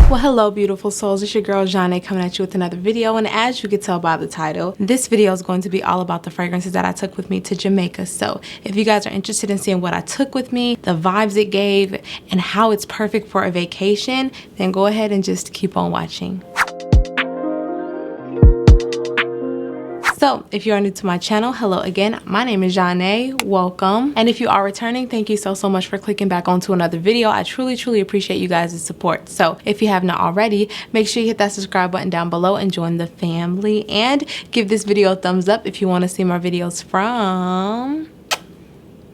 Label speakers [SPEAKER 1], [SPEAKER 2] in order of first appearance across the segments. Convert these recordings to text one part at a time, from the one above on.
[SPEAKER 1] Well, hello beautiful souls, it's your girl Nishane coming at you with another video, and as you can tell by the title, this video is going to be all about the fragrances that I took with me to Jamaica. So if you guys are interested in seeing what I took with me, the vibes it gave, and how it's perfect for a vacation, then go ahead and just keep on watching. So if you are new to my channel, hello again. My name is Nishane. Welcome. And if you are returning, thank you so much for clicking back onto another video. I truly appreciate you guys' support. So if you have not already, make sure you hit that subscribe button down below and join the family, and give this video a thumbs up if you want to see more videos from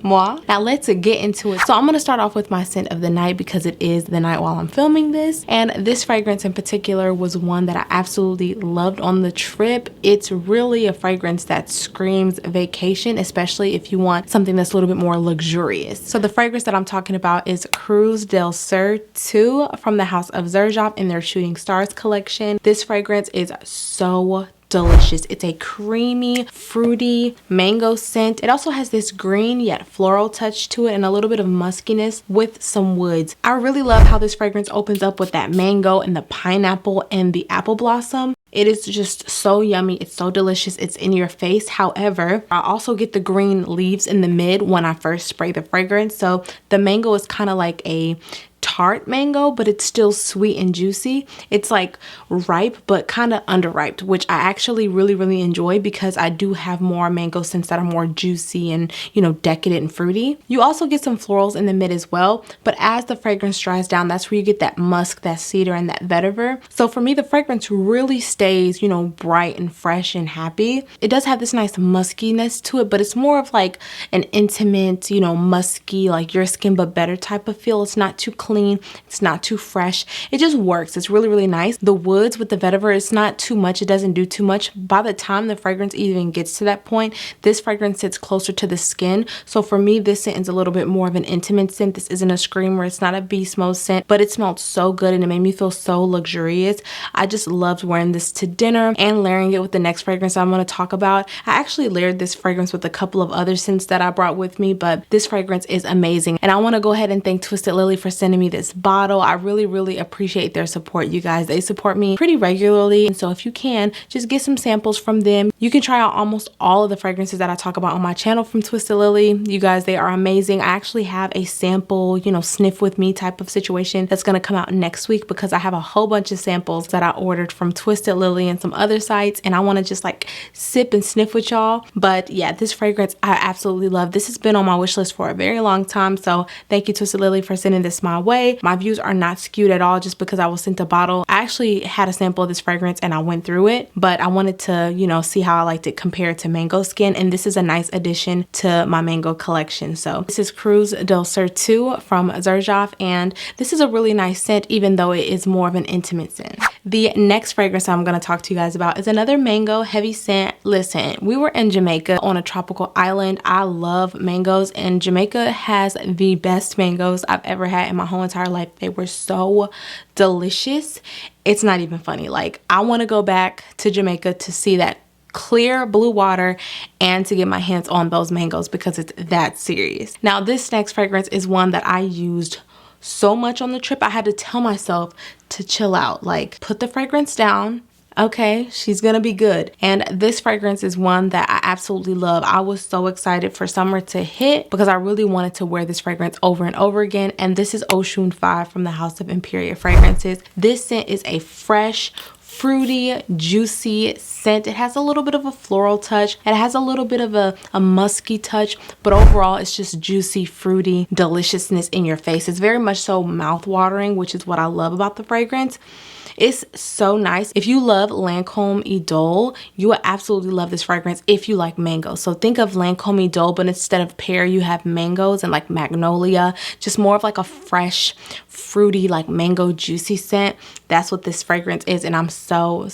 [SPEAKER 1] moi. Now let's get into it. So I'm going to start off with my scent of the night because it is the night while I'm filming this, and this fragrance in particular was one that I absolutely loved on the trip. It's really a fragrance that screams vacation, especially if you want something that's a little bit more luxurious. So the fragrance that I'm talking about is Cruz del Sur II from the house of xerjoff in their Shooting Stars collection. This fragrance is so delicious. It's a creamy, fruity mango scent. It also has this green yet floral touch to it and a little bit of muskiness with some woods. I really love how this fragrance opens up with that mango and the pineapple and the apple blossom. It is just so yummy. It's so delicious. It's in your face. However, I also get the green leaves in the mid when I first spray the fragrance. So the mango is kind of like a tart mango, but it's still sweet and juicy. It's like ripe but kind of underripe, which I actually really enjoy because I do have more mango scents that are more juicy and, you know, decadent and fruity. You also get some florals in the mid as well, but as the fragrance dries down, that's where you get that musk, that cedar, and that vetiver. So for me, the fragrance really stays, you know, bright and fresh and happy. It does have this nice muskiness to it, but it's more of like an intimate, you know, musky, like your skin but better type of feel. It's not too clean, it's not too fresh. It just works. It's really nice. The woods with the vetiver, it's not too much. It doesn't do too much. By the time the fragrance even gets to that point, this fragrance sits closer to the skin. So for me, this scent is a little bit more of an intimate scent. This isn't a screamer. It's not a beast mode scent, but it smelled so good and it made me feel so luxurious. I just loved wearing this to dinner and layering it with the next fragrance I'm going to talk about. I actually layered this fragrance with a couple of other scents that I brought with me, but this fragrance is amazing. And I want to go ahead and thank Twisted Lily for sending me this bottle. I really appreciate their support, you guys. They support me pretty regularly, and so if you can, just get some samples from them. You can try out almost all of the fragrances that I talk about on my channel from Twisted Lily. You guys, they are amazing. I actually have a sample, you know, sniff with me type of situation that's going to come out next week because I have a whole bunch of samples that I ordered from Twisted Lily and some other sites, and I want to just like sip and sniff with y'all. But yeah, this fragrance I absolutely love. This has been on my wish list for a very long time, so thank you, Twisted Lily, for sending this my way. My views are not skewed at all just because I was sent a bottle. I actually had a sample of this fragrance and I went through it, but I wanted to, you know, see how I liked it compared to Mango Skin, and this is a nice addition to my mango collection. So this is Cruz del Sur II from xerjoff, and this is a really nice scent even though it is more of an intimate scent. The next fragrance I'm going to talk to you guys about is another mango heavy scent. Listen, we were in Jamaica on a tropical island. I love mangoes, and Jamaica has the best mangoes I've ever had in my whole entire life. They were so delicious. It's not even funny. Like, I want to go back to Jamaica to see that clear blue water and to get my hands on those mangoes because it's that serious. Now, this next fragrance is one that I used so much on the trip. I had to tell myself to chill out, like put the fragrance down. Okay, she's gonna be good. And this fragrance is one that I absolutely love. I was so excited for summer to hit because I really wanted to wear this fragrance over and over again. And this is Oshun 5 from the house of Empiria fragrances. This scent is a fresh, fruity, juicy scent. It has a little bit of a floral touch. It has a little bit of a musky touch, but overall it's just juicy, fruity deliciousness in your face. It's very much so mouth-watering, which is what I love about the fragrance. It's so nice. If you love Lancome Idole, you will absolutely love this fragrance if you like mango. So think of Lancome Idole, but instead of pear, you have mangoes and like magnolia, just more of like a fresh, fruity, like mango juicy scent. That's what this fragrance is, and I'm so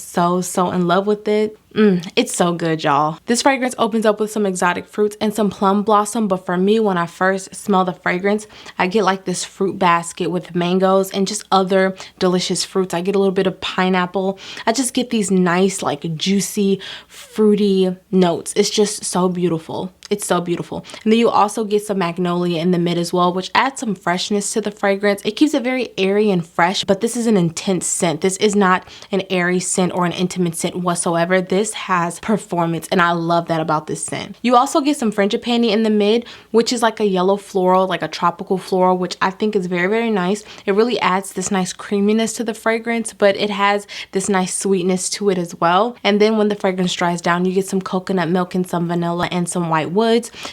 [SPEAKER 1] in love with it. It's so good, y'all. This fragrance opens up with some exotic fruits and some plum blossom, but for me, when I first smell the fragrance, I get like this fruit basket with mangoes and just other delicious fruits. I get a little bit of pineapple. I just get these nice, like juicy, fruity notes. It's just so beautiful. It's so beautiful. And then you also get some magnolia in the mid as well, which adds some freshness to the fragrance. It keeps it very airy and fresh, but this is an intense scent. This is not an airy scent or an intimate scent whatsoever. This has performance, and I love that about this scent. You also get some frangipani in the mid, which is like a yellow floral, like a tropical floral, which I think is very, very nice. It really adds this nice creaminess to the fragrance, but it has this nice sweetness to it as well. And then when the fragrance dries down, you get some coconut milk and some vanilla and some white woods.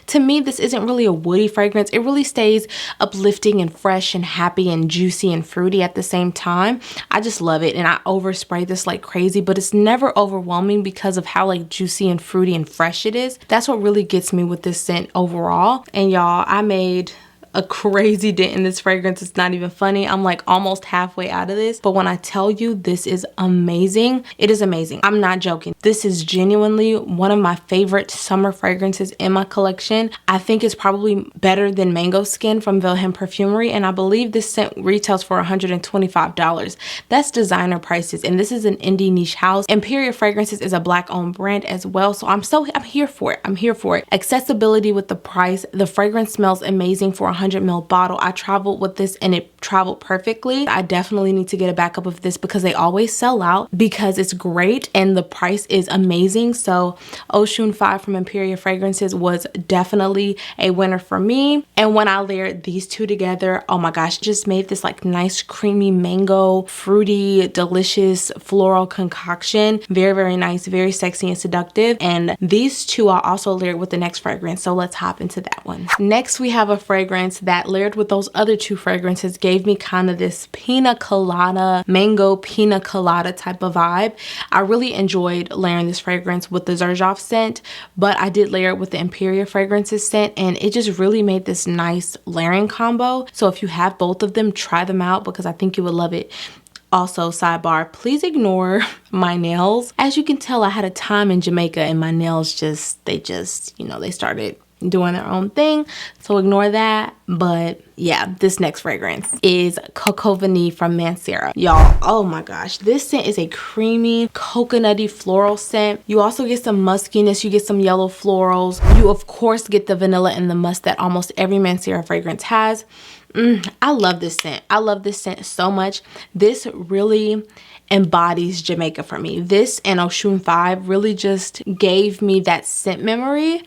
[SPEAKER 1] To me, this isn't really a woody fragrance. It really stays uplifting and fresh and happy and juicy and fruity at the same time. I just love it, and I overspray this like crazy, but it's never overwhelming because of how like juicy and fruity and fresh it is. That's what really gets me with this scent overall. And y'all, I made a crazy dent in this fragrance. It's not even funny. I'm like almost halfway out of this, but when I tell you this is amazing, it is amazing. I'm not joking. This is genuinely one of my favorite summer fragrances in my collection. I think it's probably better than Mango Skin from Wilhelm Perfumery, and I believe this scent retails for $125. That's designer prices, and this is an indie niche house. Empiria Fragrances is a black owned brand as well, so I'm here for it. I'm here for it. Accessibility with the price. The fragrance smells amazing for 100 ml bottle. I traveled with this and it traveled perfectly. I definitely need to get a backup of this because they always sell out because it's great and the price is amazing. So Oshun 5 from Empiria Fragrances was definitely a winner for me. And when I layered these two together, oh my gosh, it just made this like nice creamy mango, fruity, delicious floral concoction. Very, very nice, very sexy and seductive. And these two are also layered with the next fragrance. So let's hop into that one. Next, we have a fragrance that layered with those other two fragrances gave me kind of this pina colada, mango pina colada type of vibe. I really enjoyed layering this fragrance with the xerjoff scent, but I did layer it with the Empiria Fragrances scent, and it just really made this nice layering combo. So if you have both of them, try them out because I think you would love it. Also, sidebar, please ignore my nails. As you can tell, I had a time in Jamaica and my nails they started doing their own thing, so ignore that. But yeah, this next fragrance is Coco Vanille from Mancera. Y'all, oh my gosh, this scent is a creamy coconutty floral scent. You also get some muskiness, you get some yellow florals, you of course get the vanilla and the musk that almost every Mancera fragrance has. I love this scent. I love this scent so much. This really embodies Jamaica for me. This and Oshun 5 really just gave me that scent memory.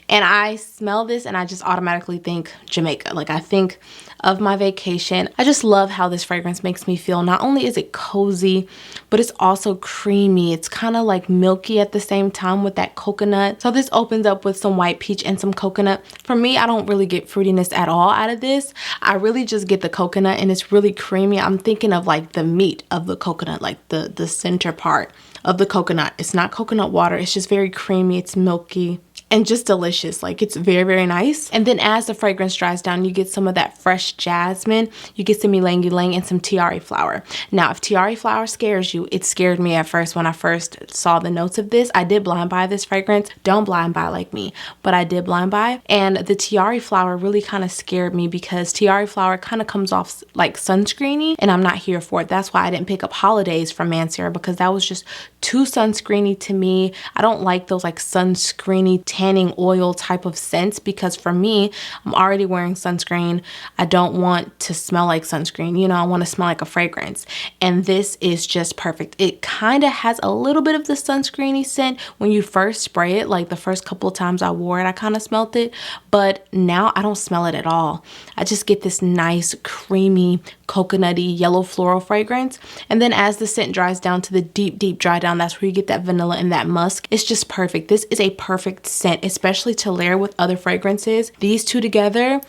[SPEAKER 1] And I smell this and I just automatically think Jamaica. Like I think of my vacation. I just love how this fragrance makes me feel. Not only is it cozy, but it's also creamy. It's kind of like milky at the same time with that coconut. So this opens up with some white peach and some coconut. For me, I don't really get fruitiness at all out of this. I really just get the coconut and it's really creamy. I'm thinking of like the meat of the coconut, like the center part of the coconut. It's not coconut water. It's just very creamy. It's milky and just delicious. Like it's very, very nice. And then as the fragrance dries down, you get some of that fresh jasmine. You get some ylang ylang and some tiare flower. Now, if tiare flower scares you, it scared me at first when I first saw the notes of this. I did blind buy this fragrance. Don't blind buy like me, but I did blind buy. And the tiare flower really kind of scared me because tiare flower kind of comes off like sunscreeny, and I'm not here for it. That's why I didn't pick up Holidays from Mancera, because that was just too sunscreeny to me. I don't like those like sunscreeny tanning oil type of scents, because for me, I'm already wearing sunscreen. I don't want to smell like sunscreen. You know, I want to smell like a fragrance. And this is just perfect. It kind of has a little bit of the sunscreeny scent when you first spray it. Like the first couple of times I wore it, I kind of smelled it. But now I don't smell it at all. I just get this nice, creamy, coconutty, yellow floral fragrance. And then as the scent dries down to the deep, deep dry down, that's where you get that vanilla and that musk. It's just perfect. This is a perfect scent, especially to layer with other fragrances. These two together,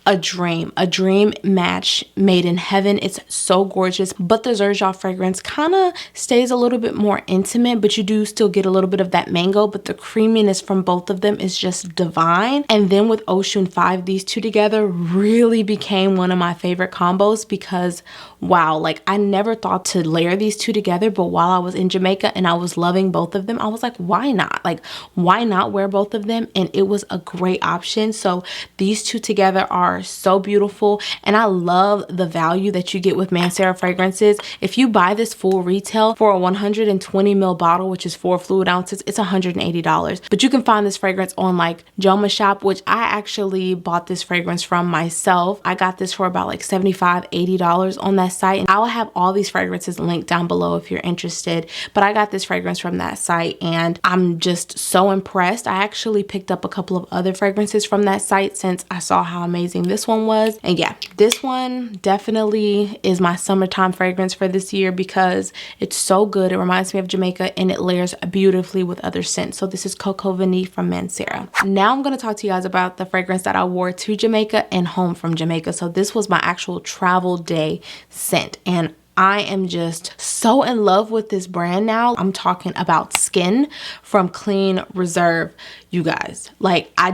[SPEAKER 1] a dream match made in heaven. It's so gorgeous, but the xerjoff fragrance kind of stays a little bit more intimate, but you do still get a little bit of that mango, but the creaminess from both of them is just divine. And then with Oshun 5, these two together really became one of my favorite combos because wow, like I never thought to layer these two together, but while I was in Jamaica and I was loving both of them, I was like, why not? Like, why not wear both of them? And it was a great option. So these two together are so beautiful, and I love the value that you get with Mancera fragrances. If you buy this full retail for a 120 ml bottle, which is 4 fluid ounces, it's $180. But you can find this fragrance on like JAMAICA, which I actually bought this fragrance from myself. I got this for about like $75, $80 on that site, and I'll have all these fragrances linked down below if you're interested. But I got this fragrance from that site and I'm just so impressed. I actually picked up a couple of other fragrances from that site since I saw how amazing this one was. And yeah, this one definitely is my summertime fragrance for this year because it's so good. It reminds me of Jamaica and it layers beautifully with other scents. So this is Coco Vanille from Mancera. Now I'm going to talk to you guys about the fragrance that I wore to Jamaica and home from Jamaica. So this was my actual travel day scent, and I am just so in love with this brand now. I'm talking about Skin from Clean Reserve. You guys, like I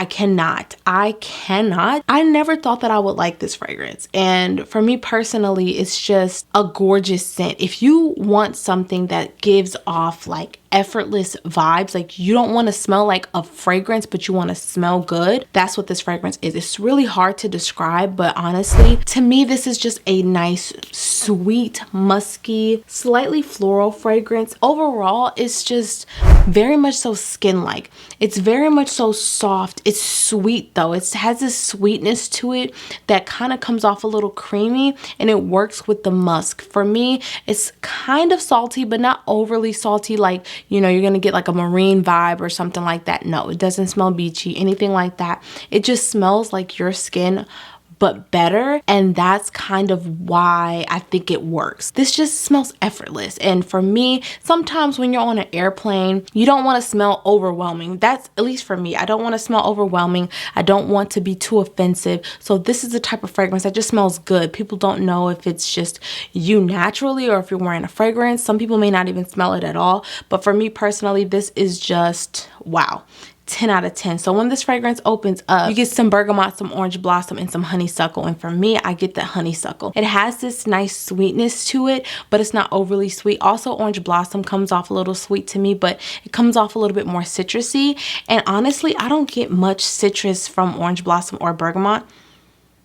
[SPEAKER 1] cannot. I never thought that I would like this fragrance. And for me personally, it's just a gorgeous scent. If you want something that gives off like effortless vibes, like you don't want to smell like a fragrance, but you want to smell good, that's what this fragrance is. It's really hard to describe, but honestly, to me, this is just a nice, sweet, musky, slightly floral fragrance. Overall, it's just very much so skin-like. It's very much so soft. It's sweet though. It has this sweetness to it that kind of comes off a little creamy, and it works with the musk. For me, it's kind of salty, but not overly salty, like, you know, you're gonna get like a marine vibe or something like that. No, it doesn't smell beachy, anything like that. It just smells like your skin, but better, and that's kind of why I think it works. This just smells effortless, and for me, sometimes when you're on an airplane, you don't want to smell overwhelming. That's, at least for me, I don't want to smell overwhelming. I don't want to be too offensive, so this is the type of fragrance that just smells good. People don't know if it's just you naturally or if you're wearing a fragrance. Some people may not even smell it at all, but for me personally, this is just wow. 10 out of 10. So when this fragrance opens up, you get some bergamot, some orange blossom, and some honeysuckle. And for me, I get the honeysuckle. It has this nice sweetness to it, but it's not overly sweet. Also, orange blossom comes off a little sweet to me, but it comes off a little bit more citrusy. And honestly, I don't get much citrus from orange blossom or bergamot.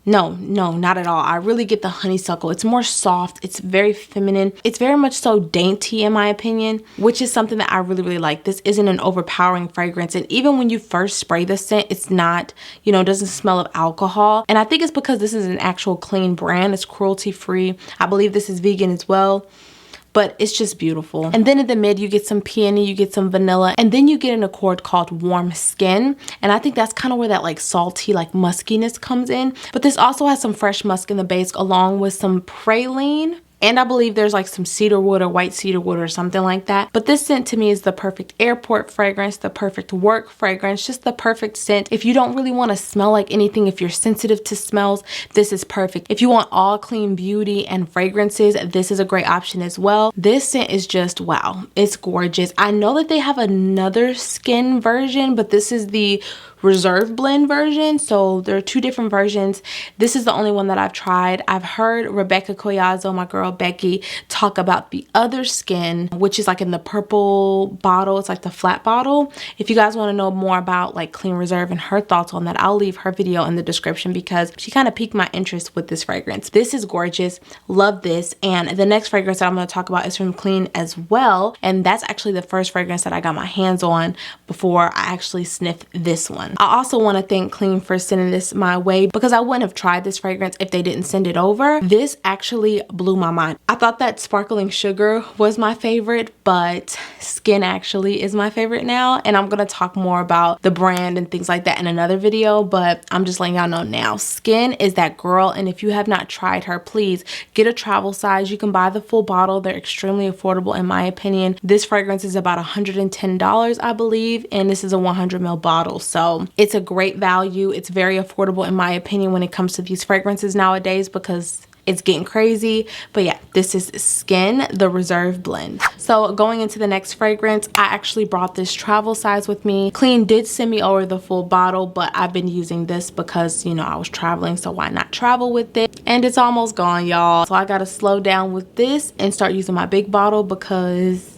[SPEAKER 1] No, not at all. I really get the honeysuckle. It's more soft. It's very feminine. It's very much so dainty in my opinion, which is something that I really like. This isn't an overpowering fragrance. And even when you first spray the scent, it's not, you know, it doesn't smell of alcohol. And I think it's because this is an actual clean brand. It's cruelty free. I believe this is vegan as well. But it's just beautiful. And then in the mid, you get some peony, you get some vanilla, and then you get an accord called Warm Skin. And I think that's kind of where that like salty, like muskiness comes in. But this also has some fresh musk in the base along with some praline. And I believe there's like some cedarwood or white cedarwood or something like that. But this scent to me is the perfect airport fragrance, the perfect work fragrance, just the perfect scent. If you don't really want to smell like anything, if you're sensitive to smells, this is perfect. If you want all clean beauty and fragrances, this is a great option as well. This scent is just wow. It's gorgeous. I know that they have another Skin version, but this is the Reserve blend version, so there are two different versions. This is the only one that I've tried. I've heard Rebecca Collazo, my girl Becky, talk about the other Skin, which is like in the purple bottle. It's like the flat bottle. If you guys want to know more about like Clean Reserve and her thoughts on that, I'll leave her video in the description because she kind of piqued my interest with this fragrance. This is gorgeous. Love this. And the next fragrance that I'm going to talk about is from Clean as well, and that's actually the first fragrance that I got my hands on before I actually sniffed this one. I also want to thank Clean for sending this my way because I wouldn't have tried this fragrance if they didn't send it over. This actually blew my mind. I thought that Sparkling Sugar was my favorite, but Skin actually is my favorite now, and I'm going to talk more about the brand and things like that in another video, but I'm just letting y'all know now. Skin is that girl, and if you have not tried her, please get a travel size. You can buy the full bottle. They're extremely affordable in my opinion. This fragrance is about $110, I believe, and this is a 100 ml bottle, so So it's a great value. It's very affordable in my opinion when it comes to these fragrances nowadays, because it's getting crazy. But yeah, this is Skin, the Reserve blend. So going into the next fragrance, I actually brought this travel size with me. Clean did send me over the full bottle, but I've been using this because, you know, I was traveling, so why not travel with it? And it's almost gone, y'all. So I gotta slow down with this and start using my big bottle because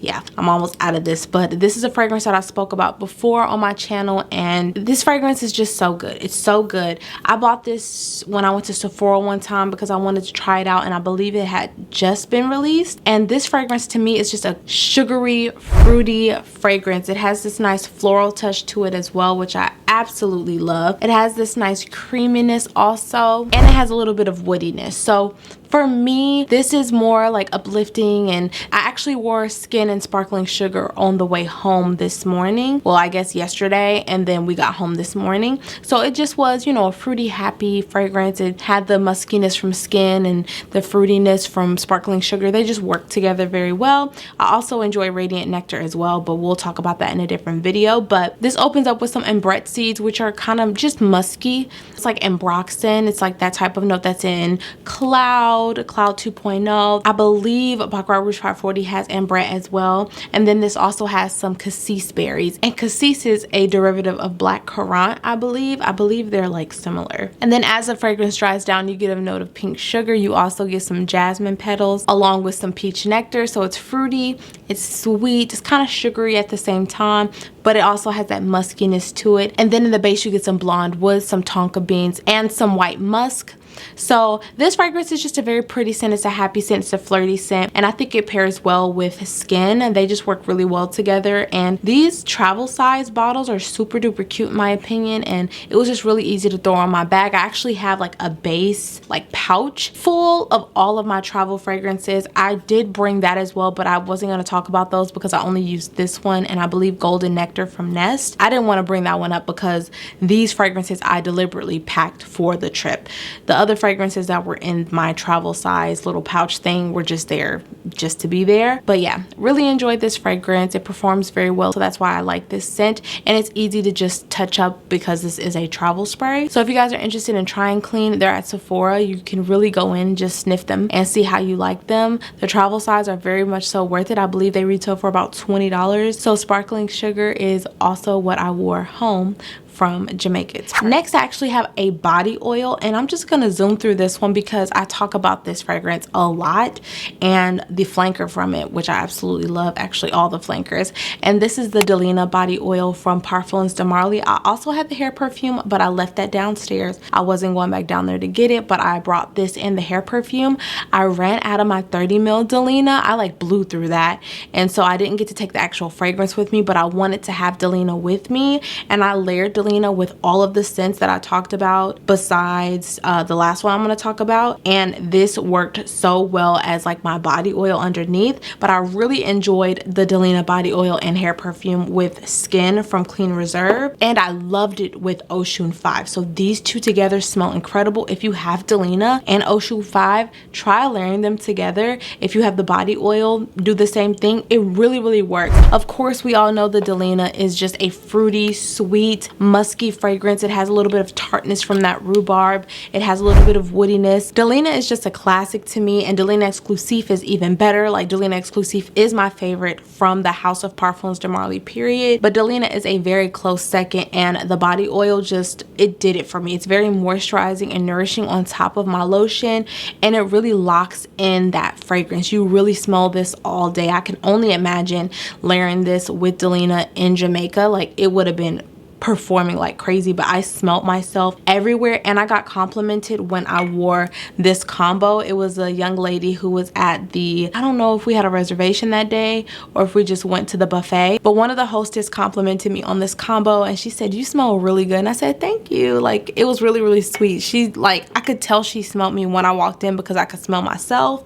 [SPEAKER 1] yeah, I'm almost out of this. But this is a fragrance that I spoke about before on my channel, and this fragrance is just so good. It's so good. I bought this when I went to Sephora one time because I wanted to try it out, and I believe it had just been released. And this fragrance to me is just a sugary, fruity fragrance. It has this nice floral touch to it as well, which I absolutely love. It has this nice creaminess also, and it has a little bit of woodiness. So for me, this is more like uplifting, and I actually wore Skin and Sparkling Sugar on the way home this morning. Well, I guess yesterday, and then we got home this morning. So it just was, you know, a fruity, happy fragrance. It had the muskiness from Skin and the fruitiness from Sparkling Sugar. They just work together very well. I also enjoy Radiant Nectar as well, but we'll talk about that in a different video. But this opens up with some ambrette seeds, which are kind of just musky. It's like ambroxan. It's like that type of note that's in Cloud 2.0. I believe Baccarat Rouge 540 has ambrette as well. And then this also has some cassis berries. And cassis is a derivative of black currant, I believe. I believe they're like similar. And then as the fragrance dries down, you get a note of pink sugar. You also get some jasmine petals along with some peach nectar. So it's fruity, it's sweet, it's kind of sugary at the same time, but it also has that muskiness to it. And then in the base, you get some blonde wood, some tonka beans, and some white musk. So this fragrance is just a very pretty scent. It's a happy scent, it's a flirty scent, and I think it pairs well with Skin, and they just work really well together. And these travel size bottles are super duper cute in my opinion, and it was just really easy to throw on my bag. I actually have like a base like pouch full of all of my travel fragrances. I did bring that as well, but I wasn't going to talk about those because I only used this one, and I believe Golden Nectar from Nest. I didn't want to bring that one up because these fragrances I deliberately packed for the trip. The other fragrances that were in my travel size little pouch thing were just there just to be there. But yeah, really enjoyed this fragrance. It performs very well, so that's why I like this scent, and it's easy to just touch up because this is a travel spray. So if you guys are interested in trying Clean, they're at Sephora. You can really go in, just sniff them and see how you like them. The travel size are very much so worth it. I believe they retail for about $20. So Sparkling Sugar is also what I wore home from Jamaica. Next, I actually have a body oil, and I'm just gonna zoom through this one because I talk about this fragrance a lot, and the flanker from it, which I absolutely love, actually all the flankers. And this is the Delina body oil from ParfumsdeMarly. I also had the hair perfume, but I left that downstairs. I wasn't going back down there to get it, but I brought this and the hair perfume. I ran out of my 30 ml Delina. I like blew through that, and so I didn't get to take the actual fragrance with me, but I wanted to have Delina with me, and I layered Delina with all of the scents that I talked about besides the last one I'm going to talk about, and this worked so well as like my body oil underneath. But I really enjoyed the Delina body oil and hair perfume with Skin from Clean Reserve, and I loved it with Oshun 5. So these two together smell incredible. If you have Delina and Oshun 5, try layering them together. If you have the body oil, do the same thing. It really works. Of course, we all know the Delina is just a fruity, sweet, musky fragrance. It has a little bit of tartness from that rhubarb. It has a little bit of woodiness. Delina is just a classic to me, and Delina Exclusive is even better. Like, Delina Exclusive is my favorite from the house of ParfumsdeMarly, period. But Delina is a very close second, and the body oil just, it did it for me. It's very moisturizing and nourishing on top of my lotion, and it really locks in that fragrance. You really smell this all day. I can only imagine layering this with Delina in Jamaica. Like, it would have been performing like crazy, but I smelled myself everywhere, and I got complimented when I wore this combo. It was a young lady who was at the, I don't know if we had a reservation that day or if we just went to the buffet, but one of the hostess complimented me on this combo, and she said, "You smell really good." And I said, "Thank you." Like, it was really sweet. She, like, I could tell she smelled me when I walked in because I could smell myself.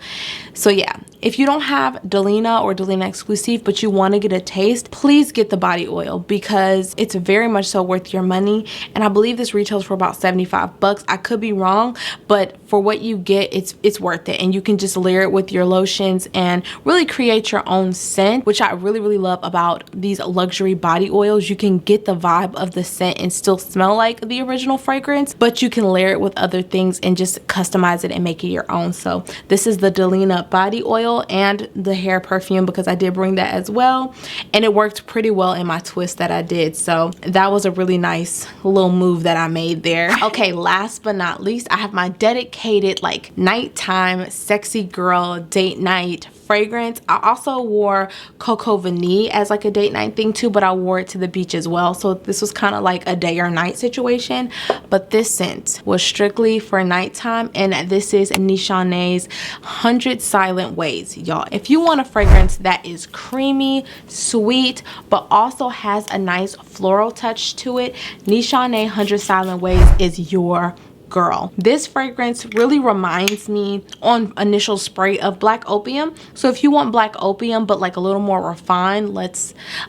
[SPEAKER 1] So yeah, if you don't have Delina or Delina Exclusive but you want to get a taste, please get the body oil because it's very much much so worth your money. And I believe this retails for about 75 bucks. I could be wrong, but for what you get, it's worth it. And you can just layer it with your lotions and really create your own scent, which I really love about these luxury body oils. You can get the vibe of the scent and still smell like the original fragrance, but you can layer it with other things and just customize it and make it your own. So this is the Delina body oil and the hair perfume, because I did bring that as well, and it worked pretty well in my twist that I did. So that was a really nice little move that I made there. Okay, last but not least, I have my dedicated like nighttime sexy girl date night fragrance. I also wore Coco Vanille as like a date night thing too, but I wore it to the beach as well. So this was kind of like a day or night situation, but this scent was strictly for nighttime, and this is Nishane's 100 Silent Ways. Y'all, if you want a fragrance that is creamy, sweet, but also has a nice floral touch to it, Nishane 100 Silent Ways is your girl. This fragrance really reminds me on initial spray of Black Opium. So if you want Black Opium but like a little more refined,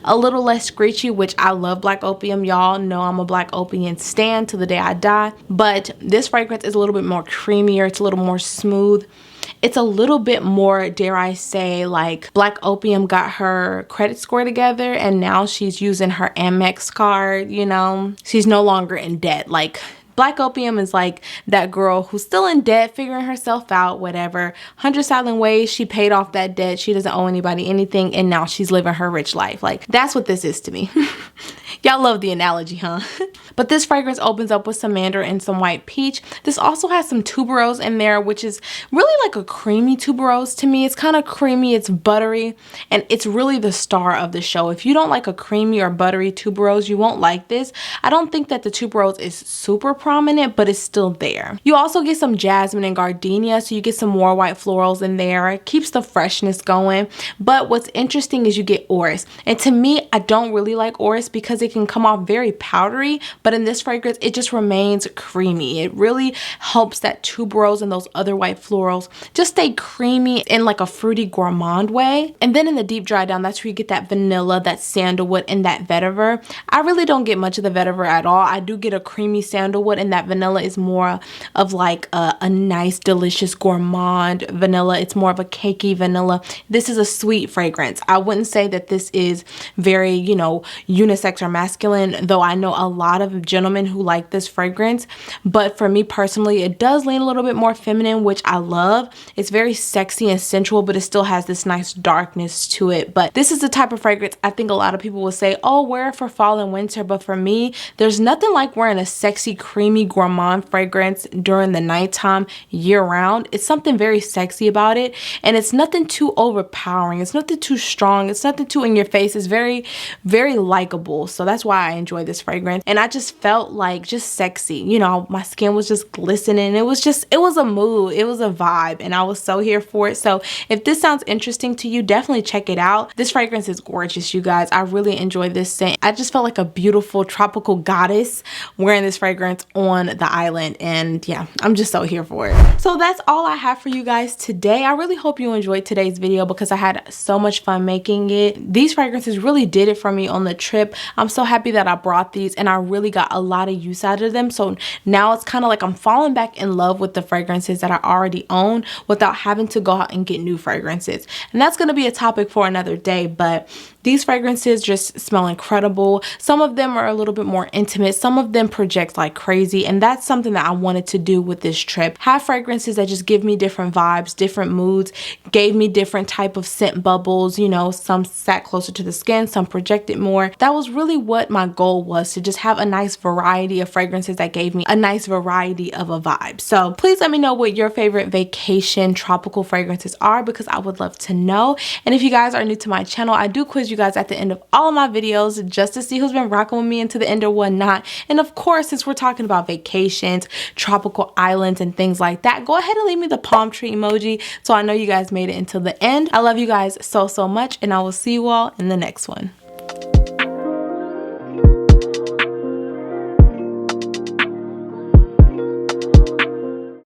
[SPEAKER 1] a little less screechy, which I love Black Opium. Y'all know I'm a Black Opium stan to the day I die, but this fragrance is a little bit more creamier. It's a little more smooth. It's a little bit more, dare I say, like Black Opium got her credit score together and now she's using her Amex card, you know. She's no longer in debt. Like Black Opium is like that girl who's still in debt, figuring herself out, whatever. 100 Silent Ways, she paid off that debt. She doesn't owe anybody anything, and now she's living her rich life. Like, that's what this is to me. Y'all love the analogy, huh? But this fragrance opens up with some mandarin and some white peach. This also has some tuberose in there, which is really like a creamy tuberose to me. It's kind of creamy, it's buttery, and it's really the star of the show. If you don't like a creamy or buttery tuberose, you won't like this. I don't think that the tuberose is super prominent, but it's still there. You also get some jasmine and gardenia, so you get some more white florals in there. It keeps the freshness going. But what's interesting is you get orris, and to me, I don't really like orris because it can come off very powdery, but in this fragrance it just remains creamy. It really helps that tuberose and those other white florals just stay creamy in like a fruity gourmand way. And then in the deep dry down, that's where you get that vanilla, that sandalwood, and that vetiver. I really don't get much of the vetiver at all. I do get a creamy sandalwood, and that vanilla is more of like a nice delicious gourmand vanilla. It's more of a cakey vanilla. This is a sweet fragrance. I wouldn't say that this is very, you know, unisex or masculine, though I know a lot of gentlemen who like this fragrance. But for me personally, it does lean a little bit more feminine, which I love. It's very sexy and sensual, but it still has this nice darkness to it. But this is the type of fragrance I think a lot of people will say, oh, wear it for fall and winter. But for me, there's nothing like wearing a sexy, creamy gourmand fragrance during the nighttime year round. It's something very sexy about it, and it's nothing too overpowering. It's nothing too strong. It's nothing too in your face. It's very likable. So that's why I enjoy this fragrance. And I just felt like just sexy. You know, my skin was just glistening. It was a mood. It was a vibe, and I was so here for it. So if this sounds interesting to you, definitely check it out. This fragrance is gorgeous, you guys. I really enjoy this scent. I just felt like a beautiful tropical goddess wearing this fragrance on the island, and yeah, I'm just so here for it. So that's all I have for you guys today. I really hope you enjoyed today's video because I had so much fun making it. These fragrances really did it for me on the trip. I'm so happy that I brought these, and I really got a lot of use out of them. So now it's kind of like I'm falling back in love with the fragrances that I already own without having to go out and get new fragrances. And that's going to be a topic for another day, but these fragrances just smell incredible. Some of them are a little bit more intimate. Some of them project like crazy, and that's something that I wanted to do with this trip. Have fragrances that just give me different vibes, different moods, gave me different type of scent bubbles. You know, some sat closer to the skin, some projected more. That was really what my goal was, to just have a nice variety of fragrances that gave me a nice variety of a vibe. So please let me know what your favorite vacation tropical fragrances are, because I would love to know. And if you guys are new to my channel, I do quiz you guys at the end of all of my videos just to see who's been rocking with me into the end or whatnot. And of course, since we're talking about vacations, tropical islands, and things like that, go ahead and leave me the palm tree emoji so I know you guys made it until the end. I love you guys so much, and I will see you all in the next one.